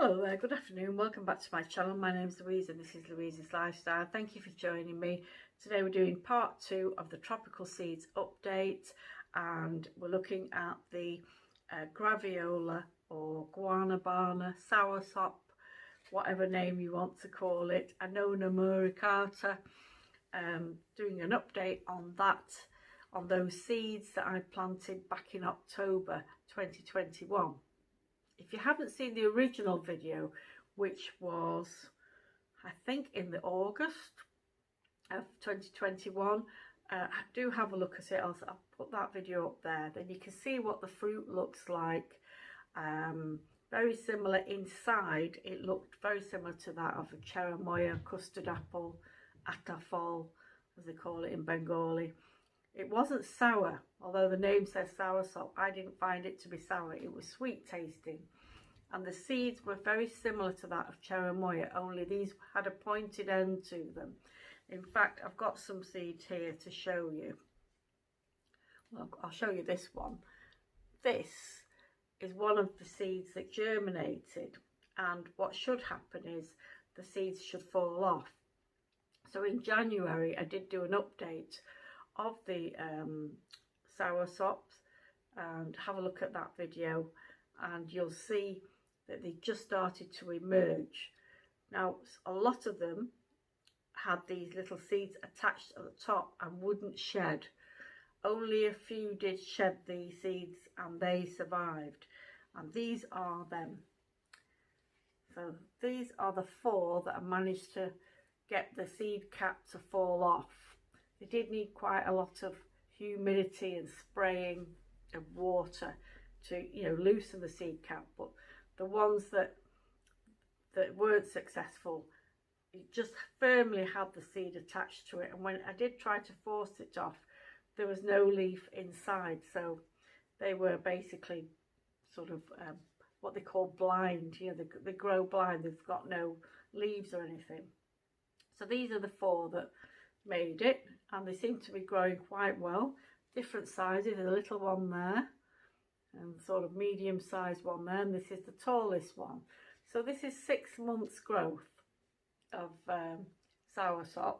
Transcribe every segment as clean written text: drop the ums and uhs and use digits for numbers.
Hello there, good afternoon, welcome back to my channel. My name is Louise and this is Louise's Lifestyle. Thank you for joining me. Today we're doing part 2 of the tropical seeds update, and we're looking at the Graviola or guanabana, Soursop, whatever name you want to call it, Anona Muricata. Doing an update on that, on those seeds that I planted back in October 2021. If you haven't seen the original video, which was I think in the August of 2021, do have a look at it. I'll put that video up there, then you can see what the fruit looks like. Very similar inside. It looked very similar to that of a cherimoya, custard apple, atafal as they call it in Bengali. It wasn't sour, although the name says soursop. I didn't find it to be sour. It was sweet tasting, and the seeds were very similar to that of cherimoya, only these had a pointed end to them. In fact, I've got some seeds here to show you. Well, I'll show you this one. This is one of the seeds that germinated, and what should happen is the seeds should fall off. So in January I did do an update of the soursops, and have a look at that video and you'll see that they just started to emerge. Now a lot of them had these little seeds attached at the top and wouldn't shed. Only a few did shed these seeds and they survived, and these are them. So these are the 4 that I managed to get the seed cap to fall off. They did need quite a lot of humidity and spraying of water to, you know, loosen the seed cap, but the ones that weren't successful, it just firmly had the seed attached to it, and when I did try to force it off, there was no leaf inside, so they were basically sort of what they call blind. You know, they grow blind, they've got no leaves or anything. So these are the 4 that made it, and they seem to be growing quite well. Different sizes. There's a little one there and sort of medium sized one there, and this is the tallest one. So this is 6 months growth of soursop.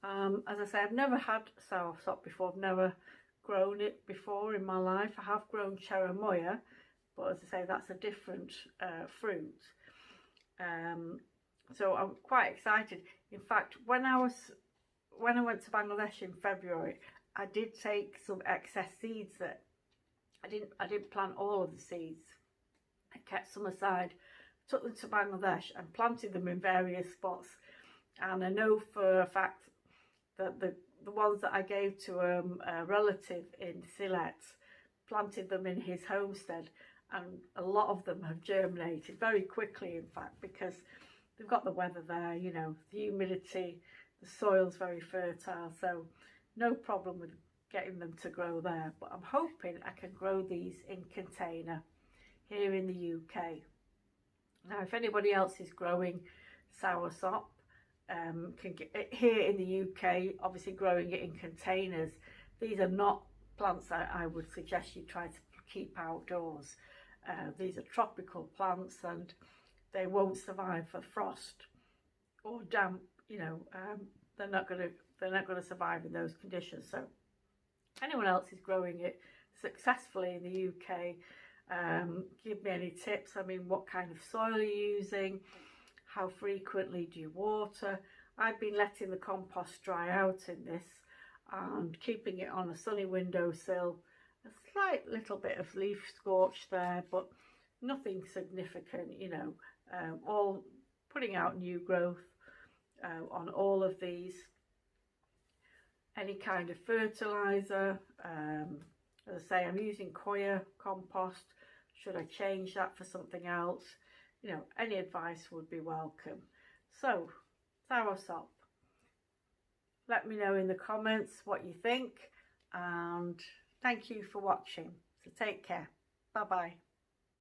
As I say, I've never had soursop before. I've never grown it before in my life. I have grown cherimoya, but as I say, that's a different fruit. So I'm quite excited. In fact, when I went to Bangladesh in February, I did take some excess seeds that I didn't plant all of the seeds. I kept some aside, took them to Bangladesh and planted them in various spots. And I know for a fact that the ones that I gave to a relative in Sylhet, planted them in his homestead, and a lot of them have germinated very quickly, in fact, because they've got the weather there, you know, the humidity, the soil's very fertile, so no problem with getting them to grow there. But I'm hoping I can grow these in container here in the UK. Now, if anybody else is growing soursop, can get it here in the UK, obviously growing it in containers. These are not plants that I would suggest you try to keep outdoors. These are tropical plants, and they won't survive for frost or damp. You know, they're not going to survive in those conditions. So if anyone else is growing it successfully in the UK, give me any tips. I mean, what kind of soil are you using? How frequently do you water? I've been letting the compost dry out in this and keeping it on a sunny windowsill. A slight little bit of leaf scorch there, but nothing significant, you know. All putting out new growth on all of these. Any kind of fertilizer, as I say, I'm using coir compost. Should I change that for something else? You know, any advice would be welcome. So, soursop, let me know in the comments what you think, and thank you for watching. So take care. Bye bye.